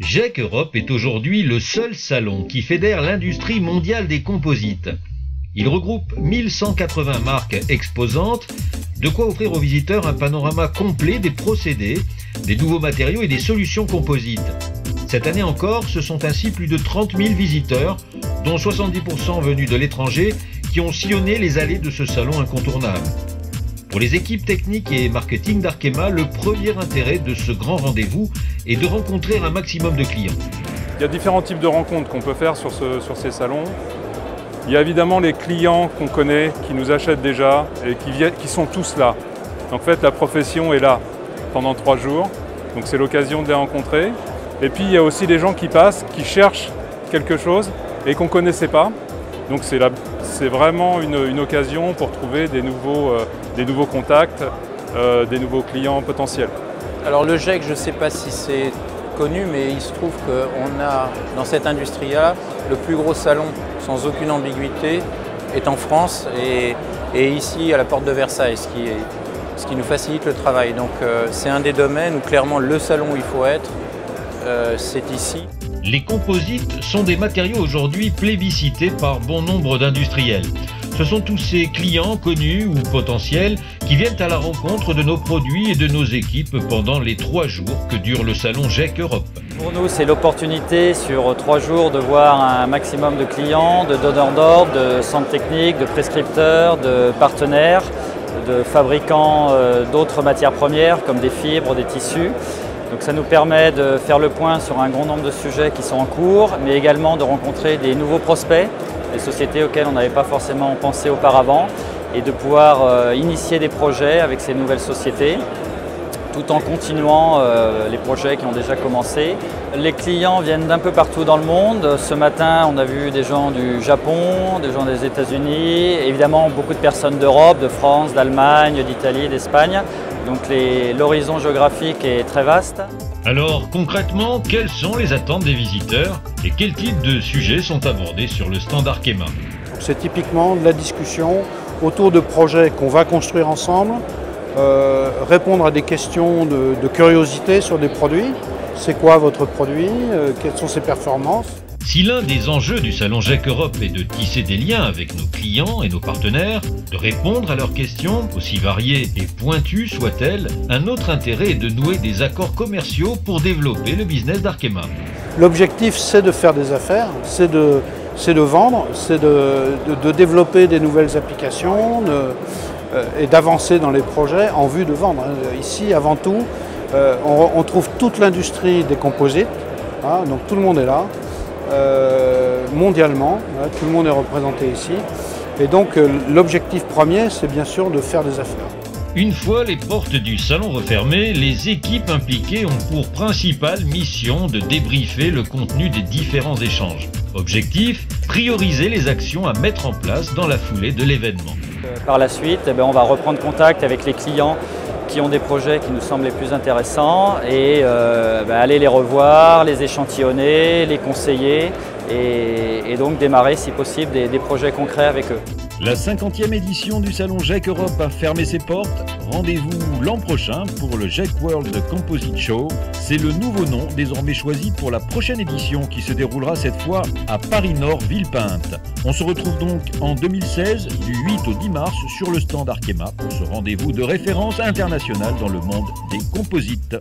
GEC Europe est aujourd'hui le seul salon qui fédère l'industrie mondiale des composites. Il regroupe 1180 marques exposantes, de quoi offrir aux visiteurs un panorama complet des procédés, des nouveaux matériaux et des solutions composites. Cette année encore, ce sont ainsi plus de 30 000 visiteurs, dont 70% venus de l'étranger, qui ont sillonné les allées de ce salon incontournable. Pour les équipes techniques et marketing d'Arkema, le premier intérêt de ce grand rendez-vous est de rencontrer un maximum de clients. Il y a différents types de rencontres qu'on peut faire sur ces salons. Il y a évidemment les clients qu'on connaît, qui nous achètent déjà et qui sont tous là. En fait, la profession est là pendant 3 jours, donc c'est l'occasion de les rencontrer. Et puis il y a aussi les gens qui passent, qui cherchent quelque chose et qu'on ne connaissait pas. Donc c'est vraiment une occasion pour trouver des nouveaux contacts, des nouveaux clients potentiels. Alors le GEC, je ne sais pas si c'est connu, mais il se trouve qu'on a dans cette industrie-là le plus gros salon, sans aucune ambiguïté, est en France et ici à la porte de Versailles, ce qui nous facilite le travail. Donc c'est un des domaines où clairement le salon où il faut être, c'est ici. Les composites sont des matériaux aujourd'hui plébiscités par bon nombre d'industriels. Ce sont tous ces clients connus ou potentiels qui viennent à la rencontre de nos produits et de nos équipes pendant les 3 jours que dure le salon GEC Europe. Pour nous, c'est l'opportunité sur 3 jours de voir un maximum de clients, de donneurs d'ordre, de centres techniques, de prescripteurs, de partenaires, de fabricants d'autres matières premières comme des fibres, des tissus. Donc ça nous permet de faire le point sur un grand nombre de sujets qui sont en cours, mais également de rencontrer des nouveaux prospects, des sociétés auxquelles on n'avait pas forcément pensé auparavant, et de pouvoir initier des projets avec ces nouvelles sociétés, tout en continuant les projets qui ont déjà commencé. Les clients viennent d'un peu partout dans le monde. Ce matin, on a vu des gens du Japon, des gens des États-Unis, évidemment beaucoup de personnes d'Europe, de France, d'Allemagne, d'Italie, d'Espagne. Donc l'horizon géographique est très vaste. Alors concrètement, quelles sont les attentes des visiteurs et quels types de sujets sont abordés sur le stand Arkema? C'est typiquement de la discussion autour de projets qu'on va construire ensemble, répondre à des questions de curiosité sur des produits. C'est quoi votre produit? Quelles sont ses performances? Si l'un des enjeux du salon GEC Europe est de tisser des liens avec nos clients et nos partenaires, de répondre à leurs questions, aussi variées et pointues soient-elles, un autre intérêt est de nouer des accords commerciaux pour développer le business d'Arkema. L'objectif, c'est de faire des affaires, c'est de vendre, c'est de développer des nouvelles applications et d'avancer dans les projets en vue de vendre. Ici, avant tout, on trouve toute l'industrie des composites, hein, donc tout le monde est là. Mondialement, tout le monde est représenté ici. Et donc l'objectif premier, c'est bien sûr de faire des affaires. Une fois les portes du salon refermées, les équipes impliquées ont pour principale mission de débriefer le contenu des différents échanges. Objectif, prioriser les actions à mettre en place dans la foulée de l'événement. Par la suite, on va reprendre contact avec les clients qui ont des projets qui nous semblent les plus intéressants et aller les revoir, les échantillonner, les conseiller et donc démarrer si possible des projets concrets avec eux. La 50e édition du salon GEC Europe a fermé ses portes. Rendez-vous l'an prochain pour le GEC World Composite Show. C'est le nouveau nom désormais choisi pour la prochaine édition qui se déroulera cette fois à Paris-Nord, Villepinte. On se retrouve donc en 2016 du 8 au 10 mars sur le stand Arkema pour ce rendez-vous de référence internationale dans le monde des composites.